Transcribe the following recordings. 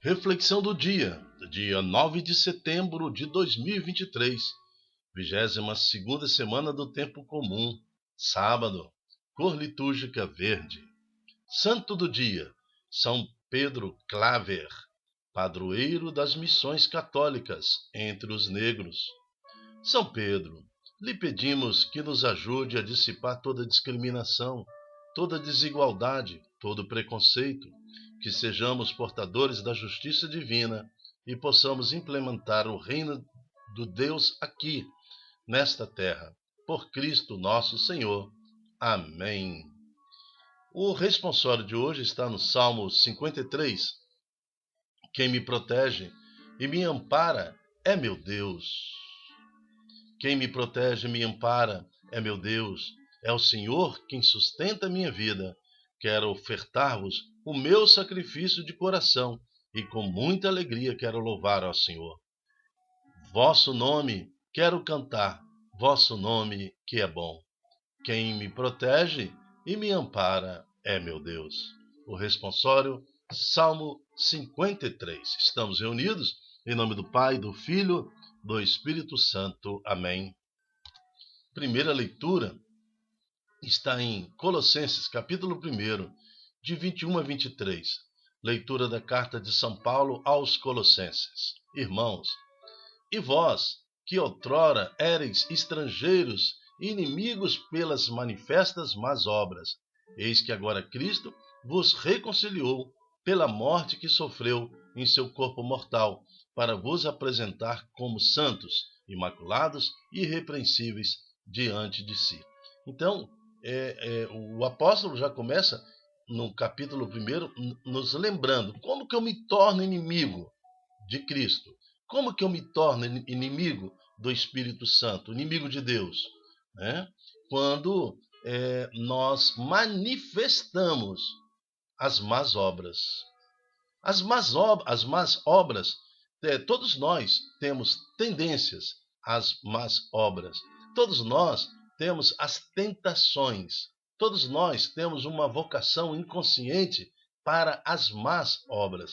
Reflexão do dia 9 de setembro de 2023, 22ª semana do Tempo Comum, sábado, cor litúrgica verde. Santo do dia, São Pedro Claver, padroeiro das missões católicas entre os negros. São Pedro, lhe pedimos que nos ajude a dissipar toda discriminação, toda desigualdade, todo preconceito, que sejamos portadores da justiça divina e possamos implementar o reino do Deus aqui, nesta terra, por Cristo nosso Senhor. Amém. O responsório de hoje está no Salmo 53. Quem me protege e me ampara é meu Deus. Quem me protege e me ampara é meu Deus. É o Senhor quem sustenta a minha vida. Quero ofertar-vos o meu sacrifício de coração e com muita alegria quero louvar ao Senhor. Vosso nome quero cantar, vosso nome que é bom. Quem me protege e me ampara é meu Deus. O responsório, Salmo 53. Estamos reunidos em nome do Pai, do Filho, do Espírito Santo. Amém. Primeira leitura está em Colossenses, capítulo 1, de 21 a 23. Leitura da carta de São Paulo aos Colossenses. Irmãos, e vós, que outrora éreis estrangeiros e inimigos pelas manifestas más obras, eis que agora Cristo vos reconciliou pela morte que sofreu em seu corpo mortal, para vos apresentar como santos, imaculados e irrepreensíveis diante de si. Então, o apóstolo já começa no capítulo 1 nos lembrando como que eu me torno inimigo de Cristo, como que eu me torno inimigo do Espírito Santo, inimigo de Deus, né? Quando nós manifestamos as más obras. As más obras, todos nós temos tendências às más obras, todos nós temos as tentações, todos nós temos uma vocação inconsciente para as más obras,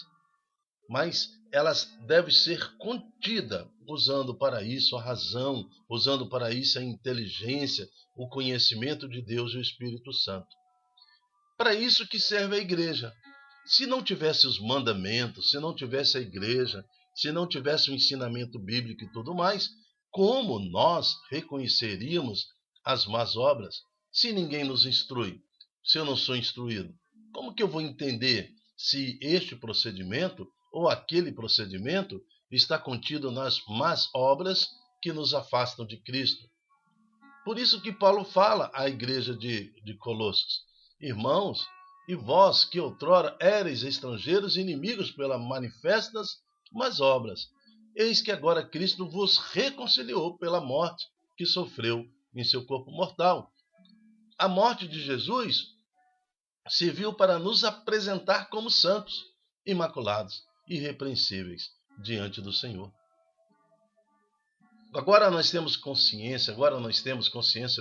mas elas devem ser contidas, usando para isso a razão, usando para isso a inteligência, o conhecimento de Deus e o Espírito Santo. Para isso que serve a igreja. Se não tivesse os mandamentos, se não tivesse a igreja, se não tivesse o ensinamento bíblico e tudo mais, como nós reconheceríamos as más obras? Se ninguém nos instrui, se eu não sou instruído, como que eu vou entender se este procedimento ou aquele procedimento está contido nas más obras que nos afastam de Cristo? Por isso que Paulo fala à igreja de Colossos: irmãos, e vós que outrora éreis estrangeiros e inimigos pelas manifestas más obras, eis que agora Cristo vos reconciliou pela morte que sofreu em seu corpo mortal. A morte de Jesus serviu para nos apresentar como santos, imaculados e irrepreensíveis diante do Senhor. Agora nós temos consciência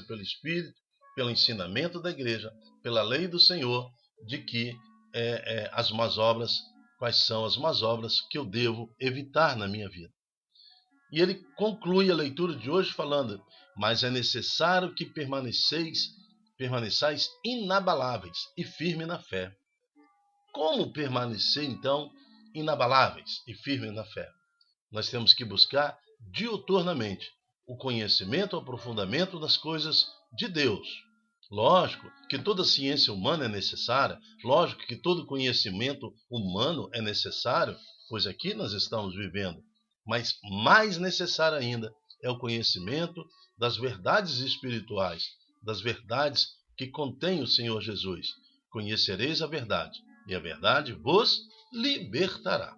pelo Espírito, pelo ensinamento da igreja, pela lei do Senhor, de que as más obras, quais são as más obras que eu devo evitar na minha vida. E ele conclui a leitura de hoje falando: mas é necessário que permaneçais inabaláveis e firmes na fé. Como permanecer, então, inabaláveis e firmes na fé? Nós temos que buscar diuturnamente o conhecimento, o aprofundamento das coisas de Deus. Lógico que toda ciência humana é necessária, lógico que todo conhecimento humano é necessário, pois aqui nós estamos vivendo. Mas mais necessário ainda é o conhecimento das verdades espirituais, das verdades que contém o Senhor Jesus. Conhecereis a verdade, e a verdade vos libertará.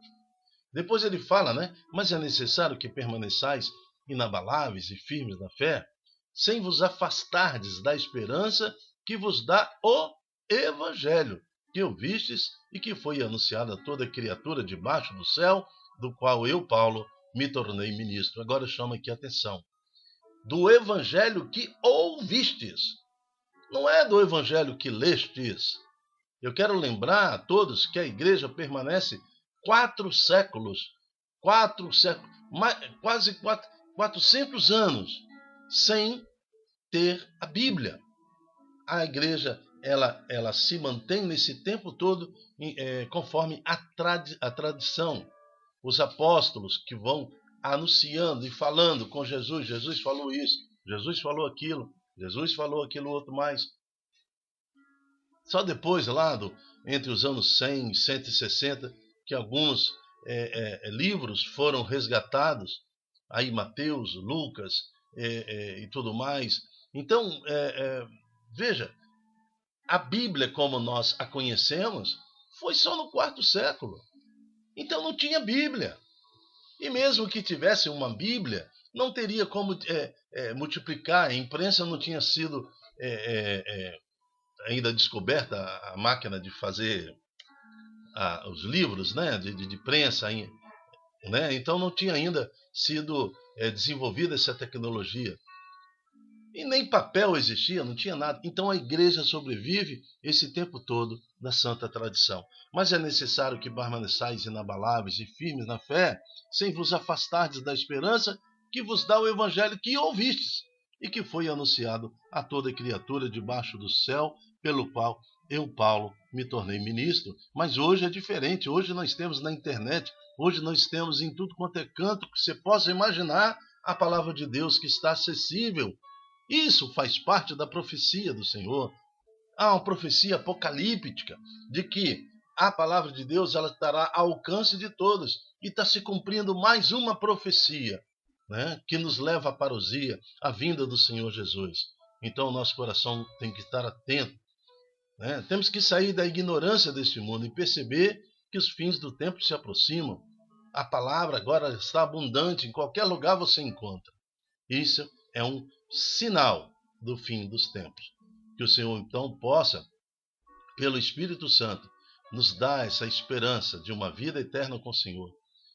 Depois ele fala, mas é necessário que permaneçais inabaláveis e firmes na fé, sem vos afastardes da esperança que vos dá o Evangelho, que ouvistes e que foi anunciado a toda criatura debaixo do céu, do qual eu, Paulo, me tornei ministro. Agora chama aqui a atenção. Do Evangelho que ouvistes. Não é do Evangelho que lestes. Eu quero lembrar a todos que a igreja permanece 4 séculos, quase 400 anos sem ter a Bíblia. A igreja ela se mantém nesse tempo todo conforme a tradição. Os apóstolos que vão anunciando e falando com Jesus. Jesus falou isso, Jesus falou aquilo, Jesus falou aquilo outro mais. Só depois, entre os anos 100 e 160, que alguns livros foram resgatados, aí Mateus, Lucas e tudo mais. Então, veja, a Bíblia como nós a conhecemos foi só no 4º século. Então não tinha Bíblia. E mesmo que tivesse uma Bíblia, não teria como multiplicar. A imprensa não tinha sido ainda descoberta, a máquina de fazer os livros, né, de prensa, né? Então não tinha ainda sido desenvolvida essa tecnologia. E nem papel existia, não tinha nada. Então a igreja sobrevive esse tempo todo da santa tradição. Mas é necessário que permaneçais inabaláveis e firmes na fé, sem vos afastardes da esperança que vos dá o evangelho que ouvistes e que foi anunciado a toda criatura debaixo do céu, pelo qual eu, Paulo, me tornei ministro. Mas hoje é diferente. Hoje nós temos na internet, hoje nós temos em tudo quanto é canto que você possa imaginar a palavra de Deus que está acessível. Isso faz parte da profecia do Senhor. Há uma profecia apocalíptica de que a palavra de Deus ela estará ao alcance de todos. E está se cumprindo mais uma profecia, né, que nos leva à parousia, a vinda do Senhor Jesus. Então o nosso coração tem que estar atento, né? Temos que sair da ignorância deste mundo e perceber que os fins do tempo se aproximam. A palavra agora está abundante, em qualquer lugar você encontra. Isso é um sinal do fim dos tempos. Que o Senhor então possa, pelo Espírito Santo, nos dar essa esperança de uma vida eterna com o Senhor.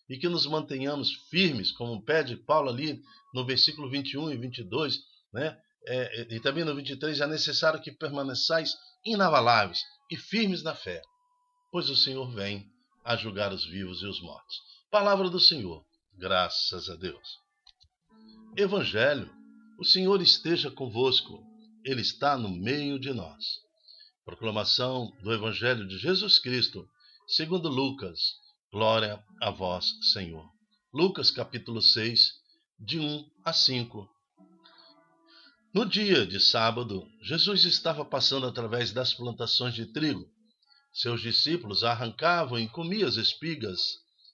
E que nos mantenhamos firmes, como pede Paulo ali no versículo 21 e 22, né? E também no 23, é necessário que permaneçais inabaláveis e firmes na fé, pois o Senhor vem a julgar os vivos e os mortos. Palavra do Senhor, graças a Deus. Evangelho, o Senhor esteja convosco, Ele está no meio de nós. Proclamação do Evangelho de Jesus Cristo, segundo Lucas. Glória a vós, Senhor. Lucas capítulo 6, de 1 a 5. No dia de sábado, Jesus estava passando através das plantações de trigo. Seus discípulos arrancavam e comiam as espigas,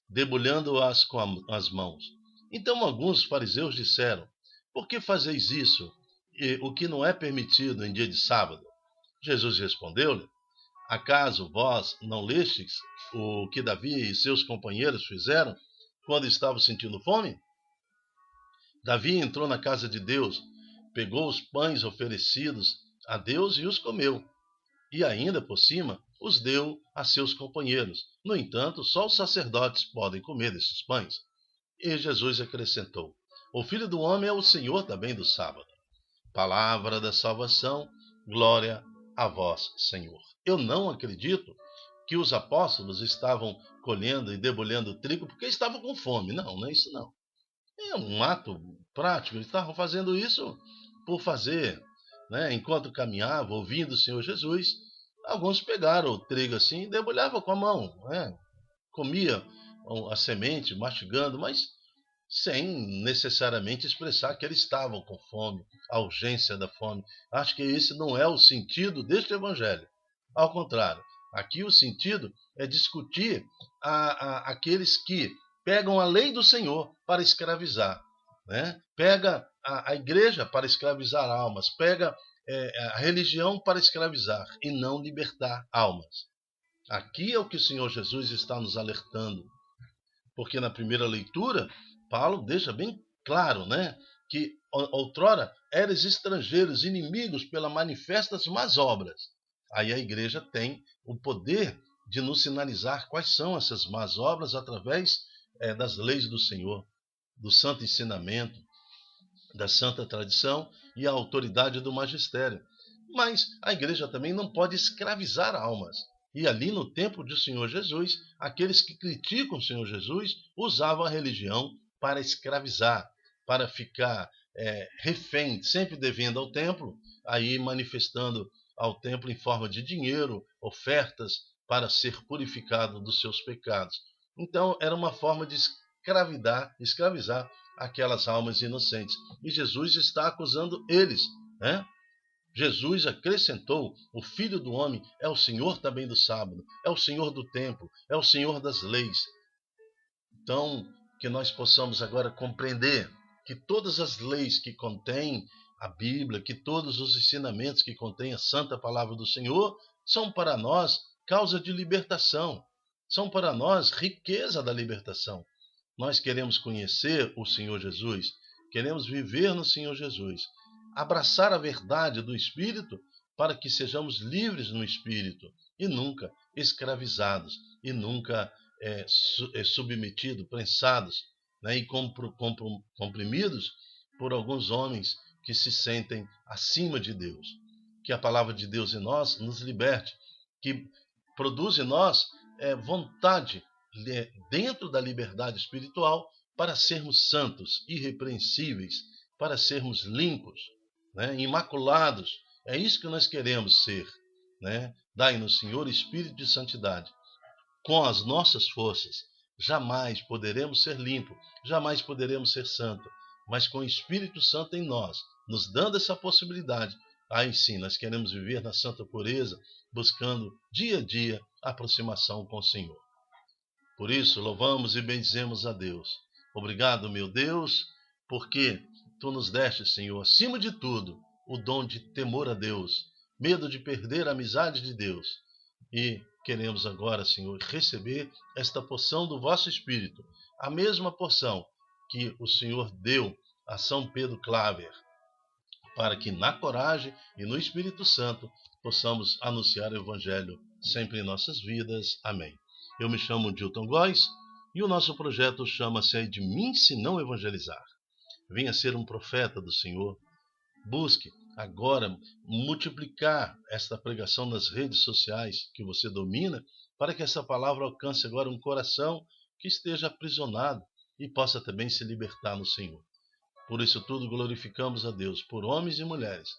debulhando-as com as mãos. Então alguns fariseus disseram: por que fazeis isso, o que não é permitido em dia de sábado? Jesus respondeu-lhe: acaso vós não lestes o que Davi e seus companheiros fizeram quando estavam sentindo fome? Davi entrou na casa de Deus, pegou os pães oferecidos a Deus e os comeu, e ainda por cima os deu a seus companheiros. No entanto, só os sacerdotes podem comer desses pães. E Jesus acrescentou: o Filho do Homem é o Senhor também do sábado. Palavra da salvação, glória a vós, Senhor. Eu não acredito que os apóstolos estavam colhendo e debulhando trigo porque estavam com fome. Não é isso não. É um ato prático. Eles estavam fazendo isso por fazer, né? Enquanto caminhavam, ouvindo o Senhor Jesus, alguns pegaram o trigo assim e debulhavam com a mão, né? Comia a semente, mastigando, mas sem necessariamente expressar que eles estavam com fome, a urgência da fome. Acho que esse não é o sentido deste evangelho. Ao contrário, aqui o sentido é discutir aqueles que pegam a lei do Senhor para escravizar, né? Pega a igreja para escravizar almas, pega a religião para escravizar e não libertar almas. Aqui é o que o Senhor Jesus está nos alertando, porque na primeira leitura Paulo deixa bem claro, né, que outrora eres estrangeiros, inimigos pelas manifestas más obras. Aí a igreja tem o poder de nos sinalizar quais são essas más obras através das leis do Senhor, do santo ensinamento, da santa tradição e a autoridade do magistério. Mas a igreja também não pode escravizar almas. E ali no tempo do Senhor Jesus, aqueles que criticam o Senhor Jesus usavam a religião para escravizar, para ficar refém, sempre devendo ao templo, aí manifestando ao templo em forma de dinheiro, ofertas para ser purificado dos seus pecados. Então era uma forma de escravizar aquelas almas inocentes. E Jesus está acusando eles, né? Jesus acrescentou: o Filho do Homem é o Senhor também do sábado, é o Senhor do templo, é o Senhor das leis. Então, que nós possamos agora compreender que todas as leis que contém a Bíblia, que todos os ensinamentos que contém a Santa Palavra do Senhor, são para nós causa de libertação, são para nós riqueza da libertação. Nós queremos conhecer o Senhor Jesus, queremos viver no Senhor Jesus, abraçar a verdade do Espírito para que sejamos livres no Espírito e nunca escravizados e nunca submetidos, prensados, né, e comprimidos por alguns homens que se sentem acima de Deus. Que a palavra de Deus em nós nos liberte, que produz em nós vontade dentro da liberdade espiritual para sermos santos, irrepreensíveis, para sermos limpos, né, imaculados. É isso que nós queremos ser, né? Dai-nos, Senhor, espírito de santidade. Com as nossas forças, jamais poderemos ser limpos, jamais poderemos ser santos, mas com o Espírito Santo em nós, nos dando essa possibilidade, aí sim nós queremos viver na santa pureza, buscando dia a dia a aproximação com o Senhor. Por isso, louvamos e bendizemos a Deus. Obrigado, meu Deus, porque Tu nos deste, Senhor, acima de tudo, o dom de temor a Deus, medo de perder a amizade de Deus. E queremos agora, Senhor, receber esta porção do vosso Espírito, a mesma porção que o Senhor deu a São Pedro Claver, para que na coragem e no Espírito Santo possamos anunciar o Evangelho sempre em nossas vidas. Amém. Eu me chamo Dilton Góes e o nosso projeto chama-se De Mim Se Não Evangelizar. Venha ser um profeta do Senhor. Busque agora multiplicar esta pregação nas redes sociais que você domina, para que essa palavra alcance agora um coração que esteja aprisionado e possa também se libertar no Senhor. Por isso tudo glorificamos a Deus por homens e mulheres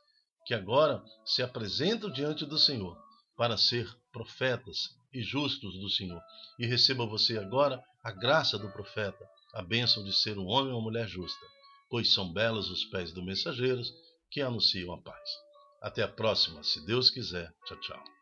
que agora se apresentam diante do Senhor para ser profetas e justos do Senhor. E receba você agora a graça do profeta, a bênção de ser um homem ou uma mulher justa, pois são belos os pés dos mensageiros que anunciam a paz. Até a próxima, se Deus quiser. Tchau, tchau.